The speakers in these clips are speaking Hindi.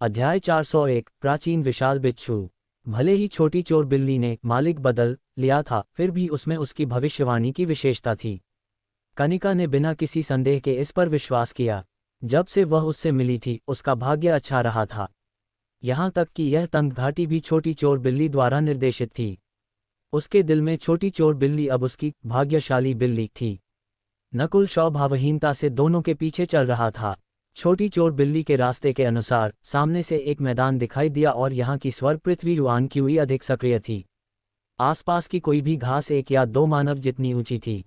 अध्याय 401 प्राचीन विशाल बिच्छू। भले ही छोटी चोर बिल्ली ने मालिक बदल लिया था, फिर भी उसमें उसकी भविष्यवाणी की विशेषता थी। कनिका ने बिना किसी संदेह के इस पर विश्वास किया। जब से वह उससे मिली थी, उसका भाग्य अच्छा रहा था। यहाँ तक कि यह तंग घाटी भी छोटी चोर बिल्ली द्वारा निर्देशित थी। उसके दिल में छोटी चोर बिल्ली अब उसकी भाग्यशाली बिल्ली थी। नकुल भावहीनता से दोनों के पीछे चल रहा था। छोटी चोर बिल्ली के रास्ते के अनुसार सामने से एक मैदान दिखाई दिया और यहाँ की स्वर्ग पृथ्वी रुआन की हुई अधिक सक्रिय थी। आसपास की कोई भी घास एक या दो मानव जितनी ऊंची थी।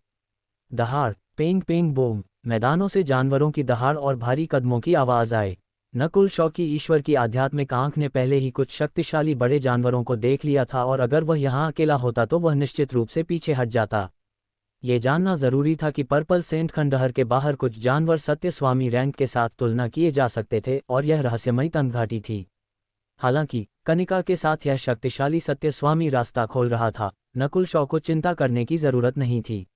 दहाड़, पेंग पेंग बूम, मैदानों से जानवरों की दहाड़ और भारी कदमों की आवाज आए। नकुल की ईश्वर की आध्यात्मिक आंख ने पहले ही कुछ शक्तिशाली बड़े जानवरों को देख लिया था और अगर वह यहाँ अकेला होता तो वह निश्चित रूप से पीछे हट जाता। ये जानना जरूरी था कि पर्पल सेंट खंडहर के बाहर कुछ जानवर सत्य स्वामी रैंक के साथ तुलना किए जा सकते थे और यह रहस्यमयी तंगघाटी थी। हालांकि कनिका के साथ यह शक्तिशाली सत्य स्वामी रास्ता खोल रहा था, नकुल को चिंता करने की जरूरत नहीं थी।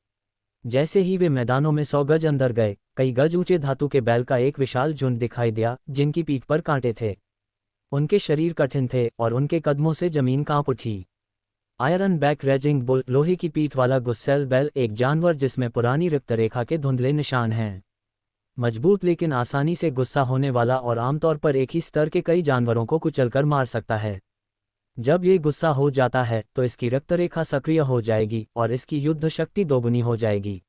जैसे ही वे मैदानों में 100 गज अंदर गए, कई गज ऊंचे धातु के बैल का एक विशाल झुंड दिखाई दिया, जिनकी पीठ पर कांटे थे। उनके शरीर कठिन थे और उनके कदमों से जमीन कांप उठी। आयरन बैक रेजिंग बुल, लोहे की पीठ वाला गुस्सेल बैल, एक जानवर जिसमें पुरानी रक्तरेखा के धुंधले निशान हैं। मजबूत लेकिन आसानी से गुस्सा होने वाला और आमतौर पर एक ही स्तर के कई जानवरों को कुचलकर मार सकता है। जब ये गुस्सा हो जाता है तो इसकी रक्तरेखा सक्रिय हो जाएगी और इसकी युद्ध शक्ति दोगुनी हो जाएगी।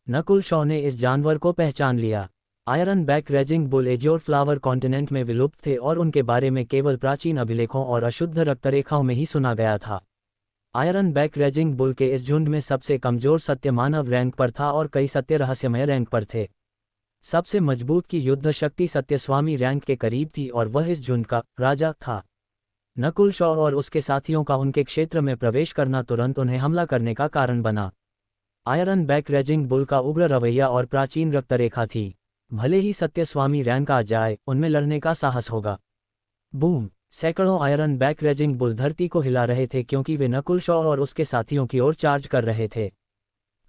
नकुल ने इस जानवर को पहचान लिया। Iron back raising bull एजोर flower continent में विलुप्त थे और उनके बारे में केवल प्राचीन अभिलेखों और अशुद्ध रक्तरेखाओं में ही सुना गया था। आयरन बैक रेजिंग बुल के इस झुंड में सबसे कमजोर सत्य मानव रैंक पर था और कई सत्य रहस्यमय रैंक पर थे। सबसे मजबूत की युद्ध शक्ति सत्य स्वामी रैंक के करीब थी और वह इस झुंड का राजा था। नकुल और उसके साथियों का उनके क्षेत्र में प्रवेश करना तुरंत उन्हें हमला करने का कारण बना। आयरन बैक रेजिंग बुल का उग्र रवैया और प्राचीन रक्तरेखा थी। भले ही सत्य स्वामी रैंक आ जाए, उनमें लड़ने का साहस होगा। बूम! सैकड़ों आयरन बैक रेजिंग बुल धरती को हिला रहे थे क्योंकि वे नकुल और उसके साथियों की ओर चार्ज कर रहे थे।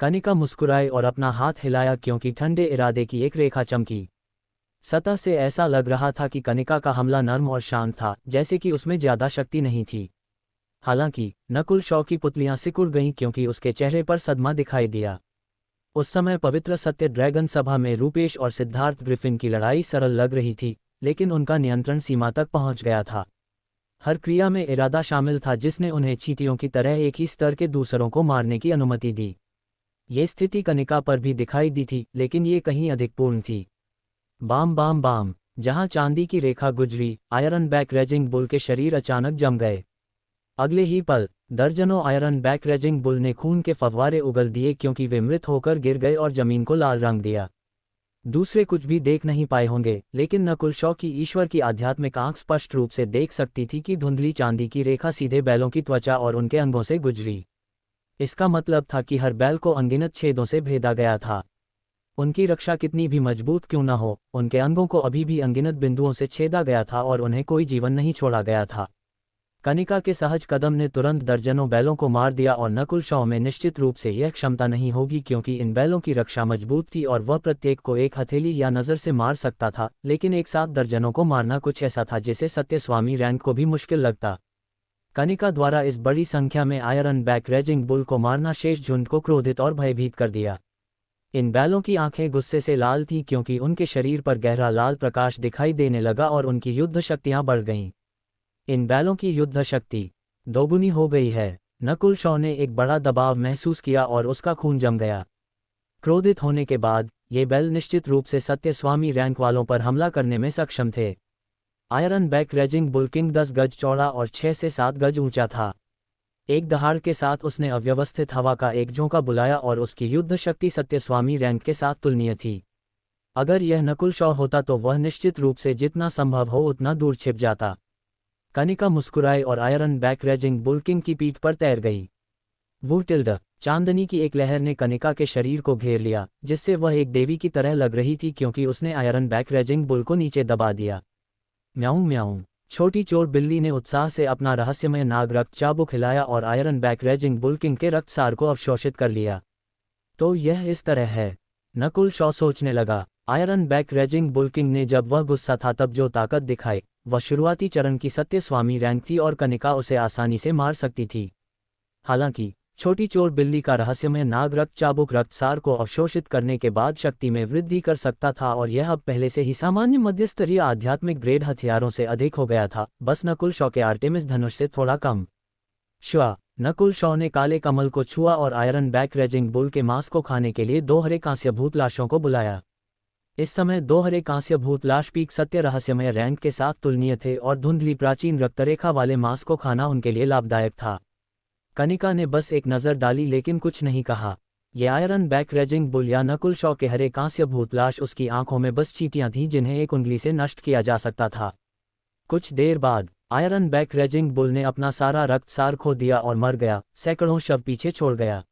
कनिका मुस्कुराए और अपना हाथ हिलाया क्योंकि ठंडे इरादे की एक रेखा चमकी। सतह से ऐसा लग रहा था कि कनिका का हमला नर्म और शांत था, जैसे कि उसमें ज्यादा शक्ति नहीं थी। हालांकि नकुल की पुतलियां सिकुड़ गईं क्योंकि उसके चेहरे पर सदमा दिखाई दिया। उस समय पवित्र सत्य ड्रैगन सभा में रूपेश और सिद्धार्थ ग्रिफिन की लड़ाई सरल लग रही थी, लेकिन उनका नियंत्रण सीमा तक पहुंच गया था। हर क्रिया में इरादा शामिल था जिसने उन्हें चींटियों की तरह एक ही स्तर के दूसरों को मारने की अनुमति दी। ये स्थिति कनिका पर भी दिखाई दी थी, लेकिन ये कहीं अधिक पूर्ण थी। Bam bam bam! जहां चांदी की रेखा गुजरी, आयरन बैक रेजिंग बुल के शरीर अचानक जम गए। अगले ही पल दर्जनों आयरन बैक रेजिंग बुल ने खून के फव्वारे उगल दिए क्योंकि वे मृत होकर गिर गए और जमीन को लाल रंग दिया। दूसरे कुछ भी देख नहीं पाए होंगे, लेकिन नकुल की ईश्वर की आध्यात्मिक आंख स्पष्ट रूप से देख सकती थी कि धुंधली चांदी की रेखा सीधे बैलों की त्वचा और उनके अंगों से गुजरी। इसका मतलब था कि हर बैल को अनगिनत छेदों से भेदा गया था। उनकी रक्षा कितनी भी मजबूत क्यों न हो, उनके अंगों को अभी भी अनगिनत बिंदुओं से छेदा गया था और उन्हें कोई जीवन नहीं छोड़ा गया था। कनिका के सहज कदम ने तुरंत दर्जनों बैलों को मार दिया और नकुल में निश्चित रूप से यह क्षमता नहीं होगी क्योंकि इन बैलों की रक्षा मजबूत थी और वह प्रत्येक को एक हथेली या नज़र से मार सकता था, लेकिन एक साथ दर्जनों को मारना कुछ ऐसा था जिसे सत्य स्वामी रैंक को भी मुश्किल लगता। कनिका द्वारा इस बड़ी संख्या में आयरन बैक रेजिंग बुल को मारना शेष झुंड को क्रोधित और भयभीत कर दिया। इन बैलों की आंखें गुस्से से लाल थीं क्योंकि उनके शरीर पर गहरा लाल प्रकाश दिखाई देने लगा और उनकी युद्ध शक्तियां बढ़ गईं। इन बैलों की युद्ध शक्ति दोगुनी हो गई है। नकुल ने एक बड़ा दबाव महसूस किया और उसका खून जम गया। क्रोधित होने के बाद ये बैल निश्चित रूप से सत्य स्वामी रैंक वालों पर हमला करने में सक्षम थे। Iron back raising bull king 10 गज चौड़ा और 6 से 7 गज ऊंचा था। एक दहाड़ के साथ उसने अव्यवस्थित हवा का एक झोंका बुलाया और उसकी युद्ध शक्ति सत्य स्वामी रैंक के साथ तुलनीय थी। अगर यह नकुल होता तो वह निश्चित रूप से जितना संभव हो उतना दूर छिप जाता। कनिका मुस्कुराई और iron back raising bull king की पीठ पर तैर गई। वो टिल्ड! चांदनी की एक लहर ने कनिका के शरीर को घेर लिया, जिससे वह एक देवी की तरह लग रही थी क्योंकि उसने आयरन बैक रेजिंग बुल को नीचे दबा दिया। म्याऊं म्याऊं! छोटी चोर बिल्ली ने उत्साह से अपना रहस्यमय नाग रक्त चाबुक हिलाया और iron back raising bull king के रक्तसार को अवशोषित कर लिया। तो यह इस तरह है, नकुल सोचने लगा। Iron back raising bull king ने जब वह गुस्सा था तब जो ताकत दिखाई, वह शुरुआती चरण की सत्य स्वामी रैंक थी और कनिका उसे आसानी से मार सकती थी। हालांकि छोटी चोर बिल्ली का रहस्यमय नाग रक्त चाबुक रक्तसार को अवशोषित करने के बाद शक्ति में वृद्धि कर सकता था और यह अब पहले से ही सामान्य मध्यस्तरीय आध्यात्मिक ग्रेड हथियारों से अधिक हो गया था, बस नकुल शॉ के आर्टेमिस धनुष से थोड़ा कम। श्वा नकुल शॉ ने काले कमल को छुआ और आयरन बैक रेजिंग बुल के मांस को खाने के लिए 2 हरे कांस्य भूत लाशों को बुलाया। इस समय 2 हरे कांस्य भूत लाश पीक सत्य रहस्यमय रैंक के साथ तुलनीय थे और धुंधली प्राचीन रक्तरेखा वाले मांस को खाना उनके लिए लाभदायक था। कनिका ने बस एक नज़र डाली लेकिन कुछ नहीं कहा। ये आयरन बैक रेजिंग बुल या नकुल शॉ के हरे कांस्य भूत लाश उसकी आंखों में बस चींटियां थीं जिन्हें एक उंगली से नष्ट किया जा सकता था। कुछ देर बाद आयरन बैक रेजिंग बुल ने अपना सारा रक्तसार खो दिया और मर गया, सैकड़ों शव पीछे छोड़ गया।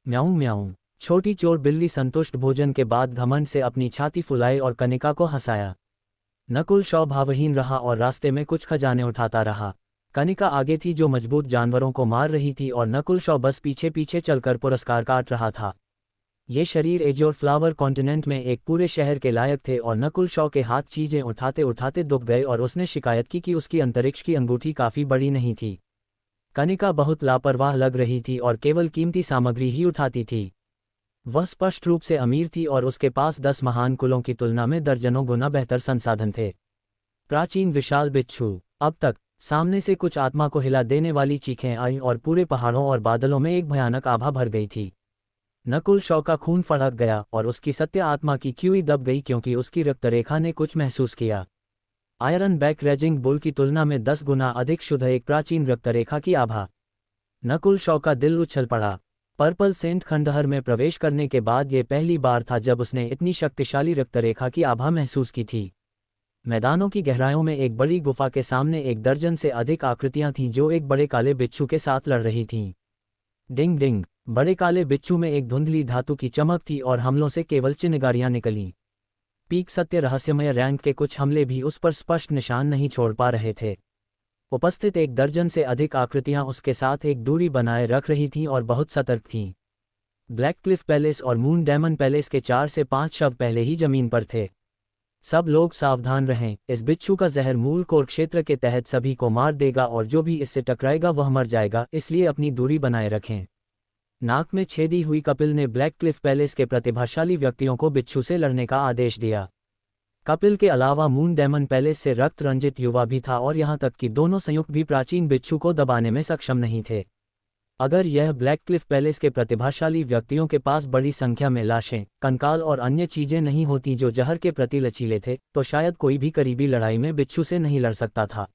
म्याऊं म्याऊं। छोटी चोर बिल्ली संतुष्ट भोजन के बाद घमंड से अपनी छाती फुलाई और कनिका को हंसाया। नकुल शॉ भावहीन रहा और रास्ते में कुछ खजाने उठाता रहा। कनिका आगे थी जो मजबूत जानवरों को मार रही थी और नकुल शॉ बस पीछे पीछे चलकर पुरस्कार काट रहा था। ये शरीर एजोर फ्लावर कॉन्टिनेंट में एक पूरे शहर के लायक थे और नकुल शॉ के हाथ चीजें उठाते उठाते दुख गए और उसने शिकायत की कि उसकी अंतरिक्ष की अंगूठी काफी बड़ी नहीं थी। कनिका बहुत लापरवाह लग रही थी और केवल कीमती सामग्री ही उठाती थी। वह स्पष्ट रूप से अमीर थी और उसके पास 10 महान कुलों की तुलना में दर्जनों गुना बेहतर संसाधन थे। प्राचीन विशाल बिच्छू। अब तक सामने से कुछ आत्मा को हिला देने वाली चीखें आईं और पूरे पहाड़ों और बादलों में एक भयानक आभा भर गई थी। नकुल शॉ का खून फड़क गया और उसकी सत्य आत्मा की क्यूई दब गई क्योंकि उसकी रक्तरेखा ने कुछ महसूस किया। आयरन बैक रेजिंग बुल की तुलना में 10 गुना अधिक शुद्ध एक प्राचीन रक्तरेखा की आभा। नकुल शॉ का दिल उछल पड़ा। पर्पल सेंट खंडहर में प्रवेश करने के बाद ये पहली बार था जब उसने इतनी शक्तिशाली रक्तरेखा की आभा महसूस की थी। मैदानों की गहराइयों में एक बड़ी गुफा के सामने 1 दर्जन से अधिक आकृतियां थीं जो एक बड़े काले बिच्छू के साथ लड़ रही थीं। डिंग डिंग। बड़े काले बिच्छू में एक धुंधली धातु की चमक थी और हमलों से केवल चिनगारियां निकलीं। पीक सत्य रहस्यमय रैंक के कुछ हमले भी उस पर स्पष्ट निशान नहीं छोड़ पा रहे थे। उपस्थित 1 दर्जन से अधिक आकृतियां उसके साथ एक दूरी बनाए रख रही थीं और बहुत सतर्क थीं। ब्लैक क्लिफ पैलेस और मून डायमंड पैलेस के 4 से 5 शव पहले ही जमीन पर थे। सब लोग सावधान रहें, इस बिच्छू का जहर मूल कोर क्षेत्र के तहत सभी को मार देगा और जो भी इससे टकराएगा वह मर जाएगा, इसलिए अपनी दूरी बनाए रखें। नाक में छेदी हुई कपिल ने ब्लैक क्लिफ पैलेस के प्रतिभाशाली व्यक्तियों को बिच्छू से लड़ने का आदेश दिया। कपिल के अलावा मून डायमंड पैलेस से रक्त रंजित युवा भी था और यहां तक कि दोनों संयुक्त भी प्राचीन बिच्छू को दबाने में सक्षम नहीं थे। अगर यह ब्लैक क्लिफ पैलेस के प्रतिभाशाली व्यक्तियों के पास बड़ी संख्या में लाशें, कंकाल और अन्य चीजें नहीं होती जो जहर के प्रति लचीले थे, तो शायद कोई भी करीबी लड़ाई में बिच्छू से नहीं लड़ सकता था।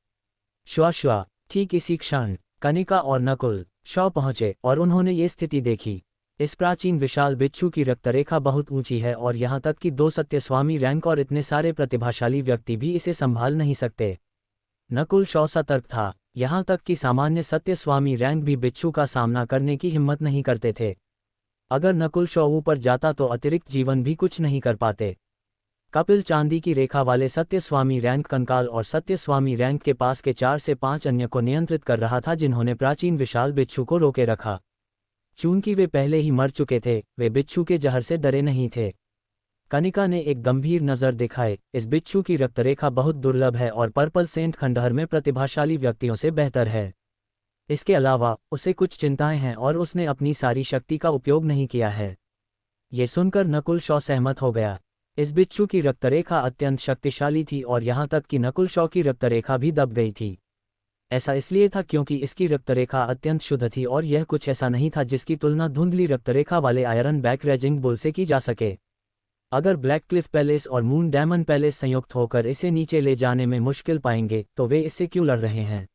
श्वा श्वा। ठीक इसी क्षण कनिका और नकुल शॉ पहुंचे और उन्होंने ये स्थिति देखी। इस प्राचीन विशाल बिच्छू की रक्तरेखा बहुत ऊंची है और यहाँ तक कि 2 सत्यस्वामी रैंक और इतने सारे प्रतिभाशाली व्यक्ति भी इसे संभाल नहीं सकते। नकुल शॉ सतर्क था, यहाँ तक कि सामान्य सत्यस्वामी रैंक भी बिच्छू का सामना करने की हिम्मत नहीं करते थे। अगर नकुल शॉ ऊपर जाता तो अतिरिक्त जीवन भी कुछ नहीं कर पाते। कपिल चांदी की रेखा वाले सत्यस्वामी रैंक कंकाल और सत्यस्वामी रैंक के पास के 4 से 5 अन्य को नियंत्रित कर रहा था जिन्होंने प्राचीन विशाल बिच्छू को रोके रखा। चूंकि वे पहले ही मर चुके थे, वे बिच्छू के जहर से डरे नहीं थे। कनिका ने एक गंभीर नज़र दिखाए, इस बिच्छू की रक्तरेखा बहुत दुर्लभ है और पर्पल सेंट खंडहर में प्रतिभाशाली व्यक्तियों से बेहतर है। इसके अलावा उसे कुछ चिंताएं हैं और उसने अपनी सारी शक्ति का उपयोग नहीं किया है। ये सुनकर नकुल शॉ सहमत हो गया। इस बिच्छू की रक्तरेखा अत्यंत शक्तिशाली थी और यहाँ तक कि नकुल शॉ की रक्तरेखा भी दब गई थी। ऐसा इसलिए था क्योंकि इसकी रक्तरेखा अत्यंत शुद्ध थी और यह कुछ ऐसा नहीं था जिसकी तुलना धुंधली रक्तरेखा वाले आयरन बैक रेजिंग बुल से की जा सके। अगर ब्लैक क्लिफ पैलेस और मून डायमंड पैलेस संयुक्त होकर इसे नीचे ले जाने में मुश्किल पाएंगे तो वे इससे क्यों लड़ रहे हैं?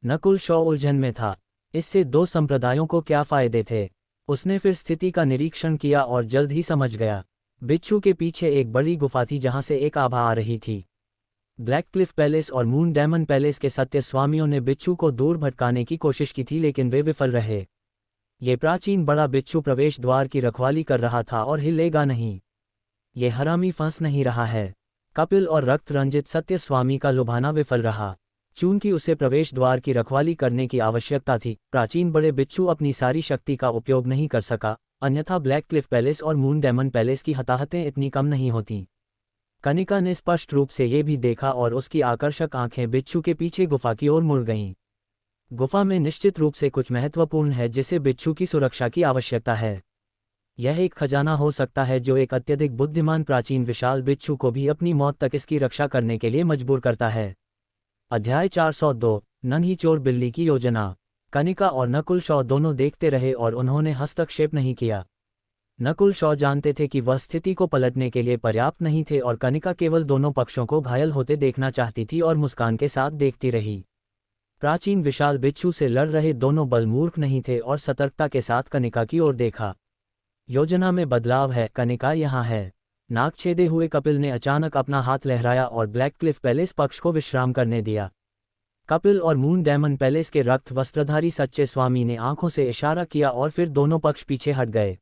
नकुल शॉ उलझन में था। इससे 2 संप्रदायों को क्या फायदे थे? उसने फिर स्थिति का निरीक्षण किया और जल्द ही समझ गया। बिच्छू के पीछे एक बड़ी गुफा थी जहां से एक आभा आ रही थी। ब्लैक क्लिफ पैलेस और मून डायमंड पैलेस के सत्यस्वामियों ने बिच्छू को दूर भटकाने की कोशिश की थी लेकिन वे विफल रहे। ये प्राचीन बड़ा बिच्छू प्रवेश द्वार की रखवाली कर रहा था और हिलेगा नहीं। ये हरामी फंस नहीं रहा है। कपिल और रक्त रंजित सत्यस्वामी का लुभाना विफल रहा। चूंकि उसे प्रवेश द्वार की रखवाली करने की आवश्यकता थी, प्राचीन बड़े बिच्छू अपनी सारी शक्ति का उपयोग नहीं कर सका, अन्यथा ब्लैक क्लिफ पैलेस और मून डायमंड पैलेस की हताहतें इतनी कम नहीं होती। कनिका ने स्पष्ट रूप से ये भी देखा और उसकी आकर्षक आंखें बिच्छू के पीछे गुफा की ओर मुड़ गईं। गुफा में निश्चित रूप से कुछ महत्वपूर्ण है जिसे बिच्छू की सुरक्षा की आवश्यकता है। यह एक खजाना हो सकता है जो एक अत्यधिक बुद्धिमान प्राचीन विशाल बिच्छू को भी अपनी मौत तक इसकी रक्षा करने के लिए मजबूर करता है। अध्याय 402 नन्ही चोर बिल्ली की योजना। कनिका और नकुल शॉ दोनों देखते रहे और उन्होंने हस्तक्षेप नहीं किया। नकुल शॉ जानते थे कि वह स्थिति को पलटने के लिए पर्याप्त नहीं थे और कनिका केवल दोनों पक्षों को घायल होते देखना चाहती थी और मुस्कान के साथ देखती रही। प्राचीन विशाल बिच्छू से लड़ रहे दोनों बल मूर्ख नहीं थे और सतर्कता के साथ कनिका की ओर देखा। योजना में बदलाव है, कनिका यहाँ है। नाक छेदे हुए कपिल ने अचानक अपना हाथ लहराया और ब्लैक क्लिफ पैलेस पक्ष को विश्राम करने दिया। कपिल और मून डायमंड पैलेस के रक्त वस्त्रधारी सच्चे स्वामी ने आंखों से इशारा किया और फिर दोनों पक्ष पीछे हट गए।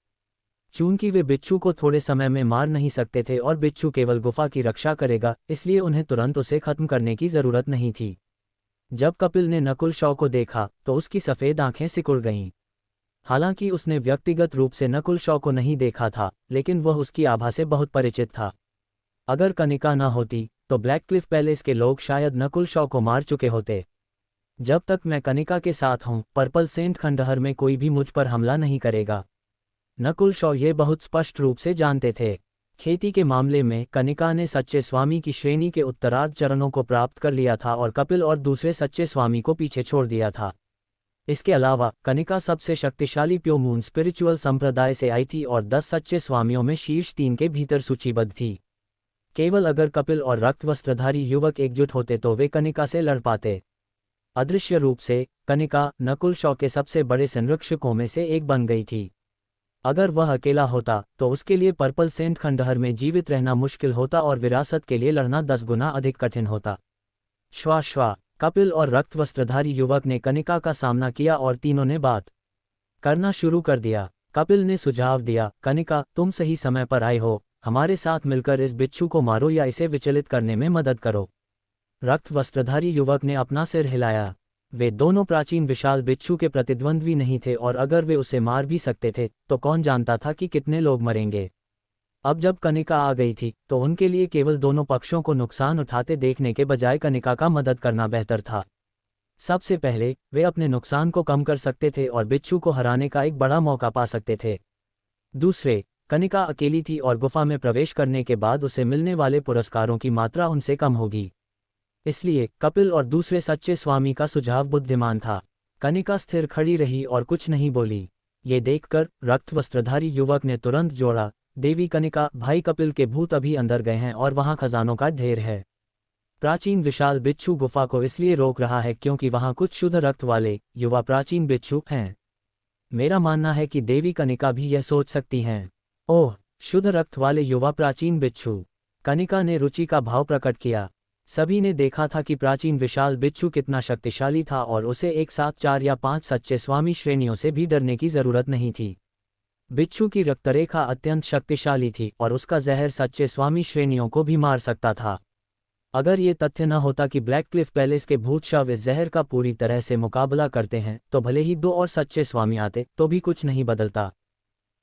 चूंकि वे बिच्छू को थोड़े समय में मार नहीं सकते थे और बिच्छू केवल गुफा की रक्षा करेगा, इसलिए उन्हें तुरंत उसे खत्म करने की जरूरत नहीं थी। जब कपिल ने नकुल शॉ को देखा तो उसकी सफ़ेद आंखें सिकुड़ गईं। हालांकि उसने व्यक्तिगत रूप से नकुल शॉ को नहीं देखा था, लेकिन वह उसकी आभा से बहुत परिचित था। अगर कनिका न होती तो ब्लैक क्लिफ पैलेस के लोग शायद नकुल शॉ को मार चुके होते। जब तक मैं कनिका के साथ हूं, पर्पल सेंट खंडहर में कोई भी मुझ पर हमला नहीं करेगा। नकुल शॉ ये बहुत स्पष्ट रूप से जानते थे। खेती के मामले में कनिका ने सच्चे स्वामी की श्रेणी के उत्तरार्ध चरणों को प्राप्त कर लिया था और कपिल और दूसरे सच्चे स्वामी को पीछे छोड़ दिया था। इसके अलावा कनिका सबसे शक्तिशाली प्योमून स्पिरिचुअल संप्रदाय से आई थी और 10 सच्चे स्वामियों में शीर्ष 3 के भीतर सूचीबद्ध थी। केवल अगर कपिल और रक्त वस्त्रधारी युवक एकजुट होते तो वे कनिका से लड़ पाते। अदृश्य रूप से कनिका नकुल शॉ के सबसे बड़े संरक्षकों में से एक बन गई थी। अगर वह अकेला होता तो उसके लिए पर्पल सेंट खंडहर में जीवित रहना मुश्किल होता और विरासत के लिए लड़ना 10 गुना अधिक कठिन होता। श्वा कपिल और रक्त वस्त्रधारी युवक ने कनिका का सामना किया और तीनों ने बात करना शुरू कर दिया। कपिल ने सुझाव दिया, कनिका तुम सही समय पर आए हो, हमारे साथ मिलकर इस बिच्छू को मारो या इसे विचलित करने में मदद करो। रक्त वस्त्रधारी युवक ने अपना सिर हिलाया। वे दोनों प्राचीन विशाल बिच्छू के प्रतिद्वंद्वी नहीं थे और अगर वे उसे मार भी सकते थे तो कौन जानता था कि कितने लोग मरेंगे। अब जब कनिका आ गई थी तो उनके लिए केवल दोनों पक्षों को नुकसान उठाते देखने के बजाय कनिका का मदद करना बेहतर था। सबसे पहले वे अपने नुकसान को कम कर सकते थे और बिच्छू को हराने का एक बड़ा मौका पा सकते थे। दूसरे, कनिका अकेली थी और गुफा में प्रवेश करने के बाद उसे मिलने वाले पुरस्कारों की मात्रा उनसे कम होगी। इसलिए कपिल और दूसरे सच्चे स्वामी का सुझाव बुद्धिमान था। कनिका स्थिर खड़ी रही और कुछ नहीं बोली। ये देखकर रक्त वस्त्रधारी युवक ने तुरंत जोड़ा, देवी कनिका, भाई कपिल के भूत अभी अंदर गए हैं और वहां खजानों का ढेर है। प्राचीन विशाल बिच्छू गुफा को इसलिए रोक रहा है क्योंकि वहां कुछ शुद्ध रक्त वाले युवा प्राचीन बिच्छू हैं। मेरा मानना है कि देवी कनिका भी यह सोच सकती हैं। ओह, शुद्ध रक्त वाले युवा प्राचीन बिच्छू। कनिका ने रुचि का भाव प्रकट किया। सभी ने देखा था कि प्राचीन विशाल बिच्छू कितना शक्तिशाली था और उसे एक साथ 4 या 5 सच्चे स्वामी श्रेणियों से भी डरने की जरूरत नहीं थी। बिच्छू की रक्तरेखा अत्यंत शक्तिशाली थी और उसका जहर सच्चे स्वामी श्रेणियों को भी मार सकता था। अगर ये तथ्य न होता कि ब्लैक क्लिफ पैलेस के भूत शव इस जहर का पूरी तरह से मुकाबला करते हैं तो भले ही 2 और सच्चे स्वामी आते तो भी कुछ नहीं बदलता।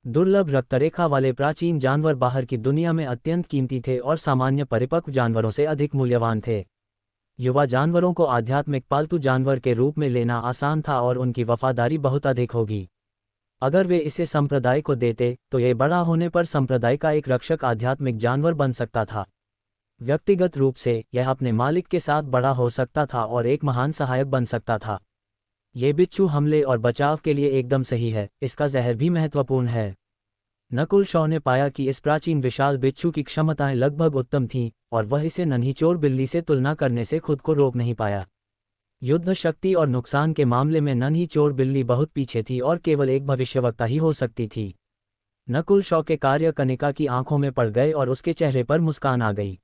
दुर्लभ रक्तरेखा वाले प्राचीन जानवर बाहर की दुनिया में अत्यंत कीमती थे और सामान्य परिपक्व जानवरों से अधिक मूल्यवान थे। युवा जानवरों को आध्यात्मिक पालतू जानवर के रूप में लेना आसान था और उनकी वफादारी बहुत अधिक होगी। अगर वे इसे संप्रदाय को देते तो ये बड़ा होने पर संप्रदाय का एक रक्षक आध्यात्मिक जानवर बन सकता था। व्यक्तिगत रूप से यह अपने मालिक के साथ बड़ा हो सकता था और एक महान सहायक बन सकता था। ये बिच्छू हमले और बचाव के लिए एकदम सही है, इसका जहर भी महत्वपूर्ण है। नकुल शॉ ने पाया कि इस प्राचीन विशाल बिच्छू की क्षमताएं लगभग उत्तम थीं और वह इसे नन्ही चोर बिल्ली से तुलना करने से खुद को रोक नहीं पाया। युद्ध शक्ति और नुकसान के मामले में नन्ही चोर बिल्ली बहुत पीछे थी और केवल एक भविष्यवक्ता ही हो सकती थी। नकुल शॉ के कार्य कनिका की आंखों में पड़ गए और उसके चेहरे पर मुस्कान आ गई।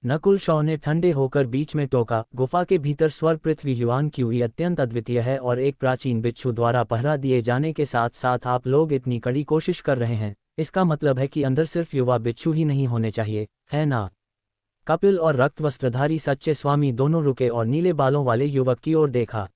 नकुल शॉ ने ठंडे होकर बीच में टोका, गुफा के भीतर स्वर्ग पृथ्वी युआन क्यूई अत्यंत अद्वितीय है और एक प्राचीन बिच्छू द्वारा पहरा दिए जाने के साथ साथ आप लोग इतनी कड़ी कोशिश कर रहे हैं, इसका मतलब है कि अंदर सिर्फ युवा बिच्छू ही नहीं होने चाहिए, है ना? कपिल और रक्त वस्त्रधारी सच्चे स्वामी दोनों रुके और नीले बालों वाले युवक की ओर देखा।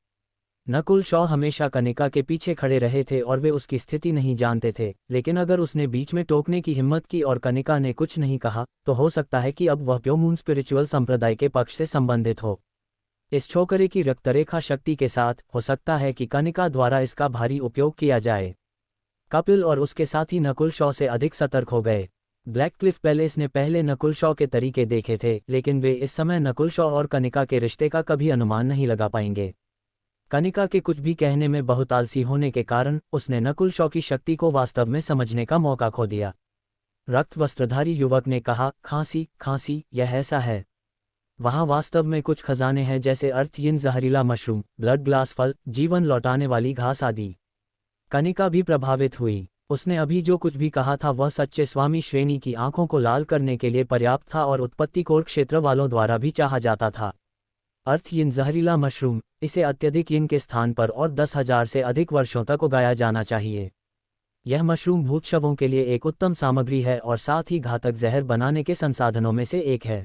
नकुल शॉ हमेशा कनिका के पीछे खड़े रहे थे और वे उसकी स्थिति नहीं जानते थे, लेकिन अगर उसने बीच में टोकने की हिम्मत की और कनिका ने कुछ नहीं कहा तो हो सकता है कि अब वह प्योमून स्पिरिचुअल संप्रदाय के पक्ष से संबंधित हो। इस छोकरे की रक्तरेखा शक्ति के साथ हो सकता है कि कनिका द्वारा इसका भारी उपयोग किया जाए। कपिल और उसके साथी नकुल शॉ से अधिक सतर्क हो गए। ब्लैक क्लिफ पैलेस ने पहले नकुल शॉ के तरीके देखे थे, लेकिन वे इस समय नकुल शॉ और कनिका के रिश्ते का कभी अनुमान नहीं लगा पाएंगे। कनिका के कुछ भी कहने में बहुत आलसी होने के कारण उसने नकुल शॉ की शक्ति को वास्तव में समझने का मौका खो दिया। रक्त वस्त्रधारी युवक ने कहा, खांसी खांसी, यह ऐसा है। वहाँ वास्तव में कुछ खजाने हैं, जैसे अर्थहीन जहरीला मशरूम, ब्लड ग्लास फल, जीवन लौटाने वाली घास आदि। कनिका भी प्रभावित हुई। उसने अभी जो कुछ भी कहा था वह सच्चे स्वामी श्रेणी की आंखों को लाल करने के लिए पर्याप्त था और उत्पत्ति कोर क्षेत्र वालों द्वारा भी चाहा जाता था। अर्थहीन जहरीला मशरूम, इसे अत्यधिक यिन के स्थान पर और 10,000 से अधिक वर्षों तक उगाया जाना चाहिए। यह मशरूम भूत शवों के लिए एक उत्तम सामग्री है और साथ ही घातक जहर बनाने के संसाधनों में से एक है।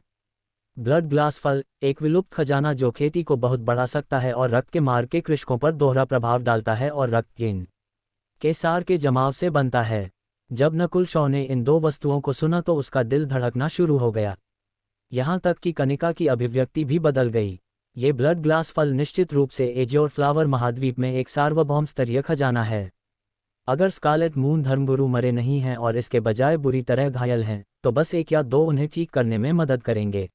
ब्लड ग्लास फल, एक विलुप्त खजाना जो खेती को बहुत बढ़ा सकता है और रक्त के मार्ग के कृषकों पर दोहरा प्रभाव डालता है और रक्त यिन के सार के जमाव से बनता है। जब नकुल शॉ ने इन दो वस्तुओं को सुना तो उसका दिल धड़कना शुरू हो गया। यहाँ तक कि कनिका की अभिव्यक्ति भी बदल गई। ये ब्लड ग्लास फल निश्चित रूप से एज्योर फ्लावर महाद्वीप में एक सार्वभौम स्तरीय खजाना है। अगर स्कारलेट मून धर्मगुरु मरे नहीं हैं और इसके बजाय बुरी तरह घायल हैं, तो बस एक या दो उन्हें ठीक करने में मदद करेंगे।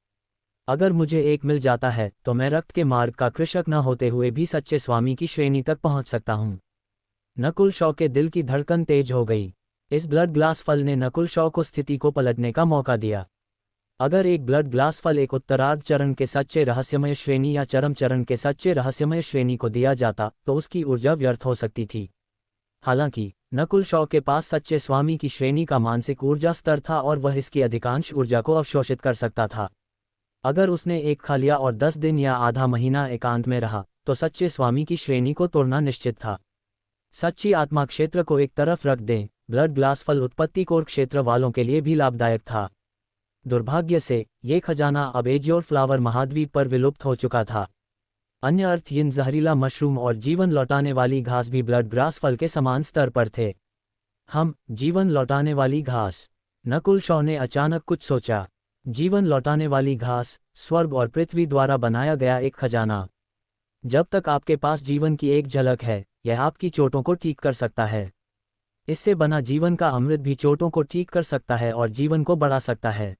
अगर मुझे एक मिल जाता है तो मैं रक्त के मार्ग का कृषक न होते हुए भी सच्चे स्वामी की श्रेणी तक पहुंच सकता हूं। नकुल शॉ के दिल की धड़कन तेज हो गई। इस ब्लड ग्लास फल ने नकुल शॉ को स्थिति को पलटने का मौका दिया। अगर एक ब्लड ग्लास फल एक उत्तरार्ध चरण के सच्चे रहस्यमय श्रेणी या चरम चरण के सच्चे रहस्यमय श्रेणी को दिया जाता तो उसकी ऊर्जा व्यर्थ हो सकती थी। हालांकि नकुल शॉ के पास सच्चे स्वामी की श्रेणी का मानसिक ऊर्जा स्तर था और वह इसकी अधिकांश ऊर्जा को अवशोषित कर सकता था। अगर उसने एक खा लिया और 10 दिन या आधा महीना एकांत में रहा तो सच्चे स्वामी की श्रेणी को तोड़ना निश्चित था। सच्ची आत्मा क्षेत्र को एक तरफ रख दें, ब्लड ग्लास फल उत्पत्ति कोर क्षेत्र वालों के लिए भी लाभदायक था। दुर्भाग्य से ये खजाना अब एज्योर फ्लावर महाद्वीप पर विलुप्त हो चुका था। अन्य अर्थहीन जहरीला मशरूम और जीवन लौटाने वाली घास भी ब्लड ग्रास फल के समान स्तर पर थे। जीवन लौटाने वाली घास। नकुल शॉ ने अचानक कुछ सोचा। जीवन लौटाने वाली घास, स्वर्ग और पृथ्वी द्वारा बनाया गया एक खजाना। जब तक आपके पास जीवन की एक झलक है, यह आपकी चोटों को ठीक कर सकता है। इससे बना जीवन का अमृत भी चोटों को ठीक कर सकता है और जीवन को बढ़ा सकता है।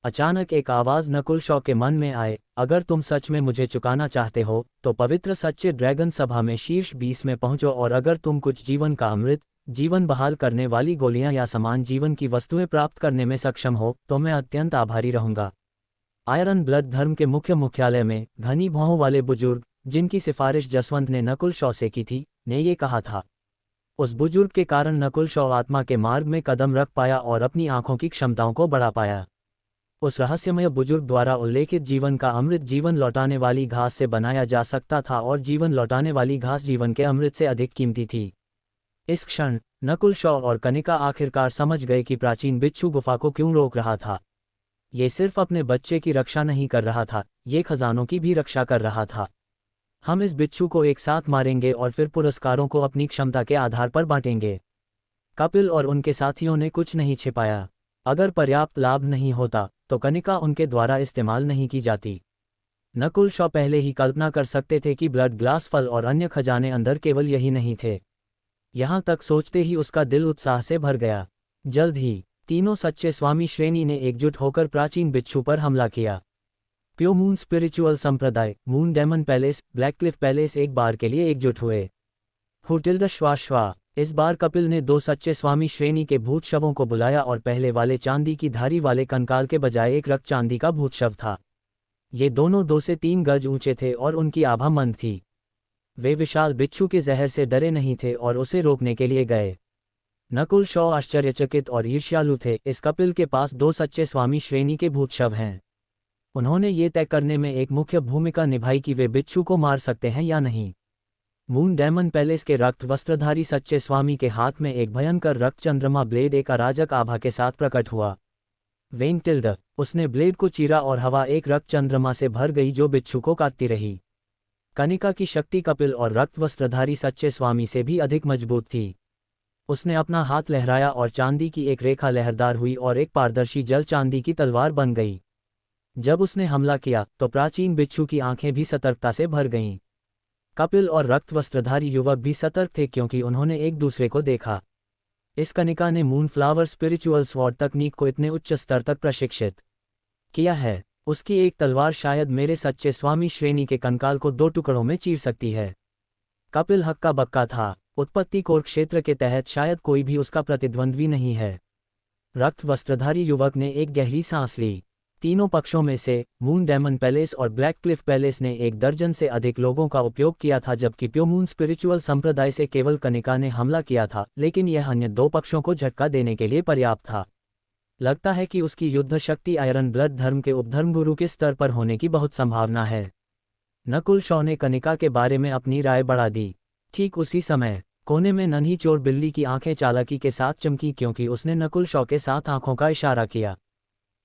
अचानक एक आवाज़ नकुल शॉ के मन में आए, अगर तुम सच में मुझे चुकाना चाहते हो तो पवित्र सच्चे ड्रैगन सभा में शीर्ष 20 में पहुंचो और अगर तुम कुछ जीवन का अमृत, जीवन बहाल करने वाली गोलियां या समान जीवन की वस्तुएं प्राप्त करने में सक्षम हो तो मैं अत्यंत आभारी रहूंगा। आयरन ब्लड धर्म के मुख्य मुख्यालय में घनी भौहों वाले बुजुर्ग, जिनकी सिफारिश जसवंत ने नकुल शॉ से की थी, ने ये कहा था। उस बुजुर्ग के कारण नकुल शॉ आत्मा के मार्ग में कदम रख पाया और अपनी आंखों की क्षमताओं को बढ़ा पाया। उस रहस्यमय बुजुर्ग द्वारा उल्लेखित जीवन का अमृत जीवन लौटाने वाली घास से बनाया जा सकता था और जीवन लौटाने वाली घास जीवन के अमृत से अधिक कीमती थी। इस क्षण नकुल शॉ और कनिका आखिरकार समझ गए कि प्राचीन बिच्छू गुफा को क्यों रोक रहा था। ये सिर्फ अपने बच्चे की रक्षा नहीं कर रहा था, ये खजानों की भी रक्षा कर रहा था। हम इस बिच्छू को एक साथ मारेंगे और फिर पुरस्कारों को अपनी क्षमता के आधार पर बांटेंगे। कपिल और उनके साथियों ने कुछ नहीं छिपाया। अगर पर्याप्त लाभ नहीं होता तो कनिका उनके द्वारा इस्तेमाल नहीं की जाती। नकुल शॉ पहले ही कल्पना कर सकते थे कि ब्लड ग्लास फल और अन्य खजाने अंदर केवल यही नहीं थे। यहाँ तक सोचते ही उसका दिल उत्साह से भर गया। जल्द ही तीनों सच्चे स्वामी श्रेणी ने एकजुट होकर प्राचीन बिच्छू पर हमला किया। प्योमून स्पिरिचुअल संप्रदाय, moon demon palace, black cliff palace एक बार के लिए एकजुट हुए। हुटिल्ड श्वा। इस बार कपिल ने 2 सच्चे स्वामी श्रेणी के भूत शवों को बुलाया और पहले वाले चांदी की धारी वाले कंकाल के बजाय एक रक्त चांदी का भूत शव था। ये दोनों 2 से 3 गज ऊंचे थे और उनकी आभा मंद थी। वे विशाल बिच्छू के जहर से डरे नहीं थे और उसे रोकने के लिए गए। नकुल शॉ आश्चर्यचकित और ईर्ष्यालु थे। इस कपिल के पास 2 सच्चे स्वामी श्रेणी के भूत शव हैं। उन्होंने ये तय करने में एक मुख्य भूमिका निभाई कि वे बिच्छू को मार सकते हैं या नहीं। मून डेमन पैलेस के रक्त वस्त्रधारी सच्चे स्वामी के हाथ में एक भयंकर रक्त चंद्रमा ब्लेड एक अराजक आभा के साथ प्रकट हुआ। वेंटिल्ड, उसने ब्लेड को चीरा और हवा एक रक्त चंद्रमा से भर गई जो बिच्छू को काटती रही। कनिका की शक्ति कपिल और रक्त वस्त्रधारी सच्चे स्वामी से भी अधिक मजबूत थी। उसने अपना हाथ लहराया और चांदी की एक रेखा लहरदार हुई और एक पारदर्शी जल चांदी की तलवार बन गई। जब उसने हमला किया तो प्राचीन बिच्छू की आंखें भी सतर्कता से भर गईं। कपिल और रक्त वस्त्रधारी युवक भी सतर्क थे क्योंकि उन्होंने एक दूसरे को देखा। इस कनिका ने मूनफ्लावर स्पिरिचुअल स्वॉर्ड तकनीक को इतने उच्च स्तर तक प्रशिक्षित किया है। उसकी एक तलवार शायद मेरे सच्चे स्वामी श्रेणी के कंकाल को 2 टुकड़ों में चीर सकती है। कपिल हक्का बक्का था। उत्पत्ति कोर क्षेत्र के तहत शायद कोई भी उसका प्रतिद्वंद्वी नहीं है। रक्त वस्त्रधारी युवक ने एक गहरी सांस ली। तीनों पक्षों में से मून डेमन पैलेस और ब्लैक क्लिफ पैलेस ने 1 दर्जन से अधिक लोगों का उपयोग किया था, जबकि प्योमून स्पिरिचुअल संप्रदाय से केवल कनिका ने हमला किया था, लेकिन यह अन्य 2 पक्षों को झटका देने के लिए पर्याप्त था। लगता है कि उसकी युद्ध शक्ति आयरन ब्लड धर्म के उपधर्मगुरु के स्तर पर होने की बहुत संभावना है। नकुल शॉ ने कनिका के बारे में अपनी राय बढ़ा दी। ठीक उसी समय कोने में नन्ही चोर बिल्ली की आंखें चालाकी के साथ चमकी क्योंकि उसने नकुल शॉ के साथ आंखों का इशारा किया।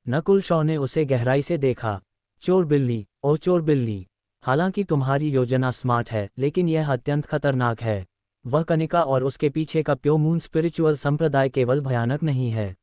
नकुल शॉ ने उसे गहराई से देखा। चोर बिल्ली, ओ चोर बिल्ली, हालांकि तुम्हारी योजना स्मार्ट है, लेकिन यह अत्यंत खतरनाक है। वह कनिका और उसके पीछे का प्योमून स्पिरिचुअल संप्रदाय केवल भयानक नहीं है,